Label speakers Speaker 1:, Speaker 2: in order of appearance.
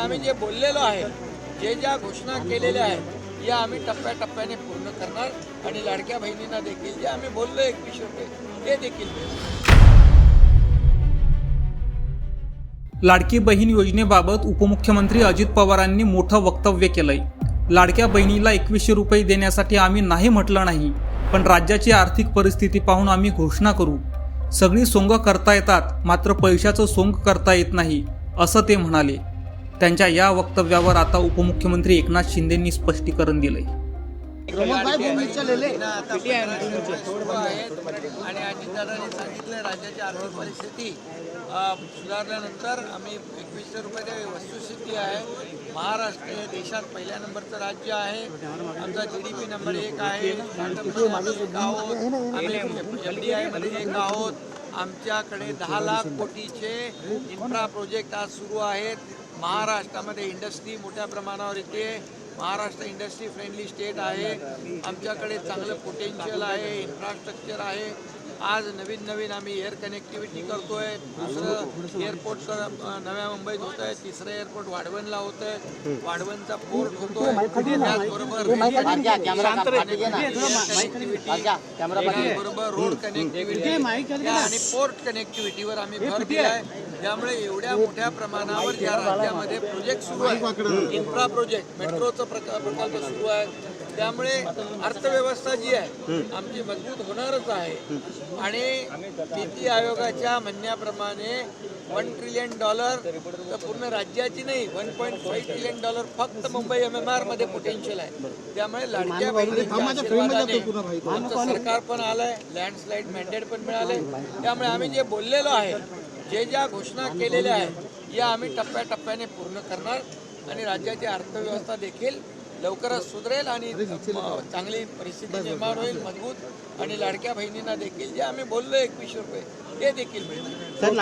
Speaker 1: आम्ही जे बोललेलो आहे, जे ज्या घोषणा केलेल्या आहेत या आम्ही टप्प्याटप्प्याने पूर्ण करणार आणि लाडक्या बहिणींना देखील जे आम्ही बोललो 21 रुपये ते देखील मिळणार.
Speaker 2: लाडकी बहीण योजनेबाबत उपमुख्यमंत्री अजित पवारांनी मोठं वक्तव्य केलंय. लाडक्या बहिणीला 2100 रुपये देण्यासाठी आम्ही नाही म्हटलं नाही, पण राज्याची आर्थिक परिस्थिती पाहून आम्ही घोषणा करू. सगळी सोंग करता येतात, मात्र पैशाचं सोंग करता येत नाही, असं ते म्हणाले. त्यांच्या या वक्तव्यावर आता उपमुख्यमंत्री एकनाथ शिंदेंनी स्पष्टीकरण दिलंय.
Speaker 1: आणि अजितदादांनी सांगितलं राज्याची आर्थिक परिस्थिती सुधारल्यानंतर आम्ही 2100 रुपये वस्तुस्थिती आहे. महाराष्ट्र हे देशात पहिल्या नंबरचं राज्य आहे. आमचा GDP नंबर 1 आहे. स्टार्टअपमध्ये आहोत, आम्ही FDI मध्ये 1 आहोत. आमच्याकडे 10 लाख कोटीचे इन्फ्रा प्रोजेक्ट आज सुरू आहेत. महाराष्ट्रामध्ये इंडस्ट्री मोठ्या प्रमाणावर येते. महाराष्ट्र इंडस्ट्री फ्रेंडली स्टेट आहे. आमच्याकडे चांगलं पोटेन्शियल आहे, इन्फ्रास्ट्रक्चर आहे. आज नवीन आम्ही एअर कनेक्टिव्हिटी करतोय. दुसरं एअरपोर्ट नव्या मुंबईत होत आहे. तिसरं एअरपोर्ट वाढवणला होत आहे. वाढवणचा पोर्ट होतोय. त्याचबरोबर रोड कनेक्टिव्हिटी आणि पोर्ट कनेक्टिव्हिटीवर आम्ही भर दिलाय. त्यामुळे एवढ्या मोठ्या प्रमाणावर या राज्यामध्ये प्रोजेक्ट सुरू आहे. इन्फ्रा प्रोजेक्ट, मेट्रोचा प्रकल्प सुरू आहे. त्यामुळे अर्थव्यवस्था जी आहे आमची मजबूत होणारच आहे. आणि नीती आयोगाच्या म्हणण्याप्रमाणे $1 ट्रिलियन तर पूर्ण राज्याची नाही, $1.5 ट्रिलियन फक्त मुंबई MMR मध्ये पोटेन्शियल आहे. त्यामुळे लाडक्या बहिणीच्या आशीर्वादाने आमचं सरकार पण आलंय, लँडस्लाईड मॅन्डेट पण मिळाले. त्यामुळे आम्ही जे बोललेलो आहे, जे ज्या घोषणा केलेल्या आहेत या आम्ही टप्प्याटप्प्याने पूर्ण करणार आणि राज्याची अर्थव्यवस्था देखील लवकरच सुधरेल आणि चांगली परिस्थिती निर्माण होईल, मजबूत. आणि लाडक्या बहिणींना देखील जे आम्ही बोललो 2100 रुपये ते देखील मिळणार.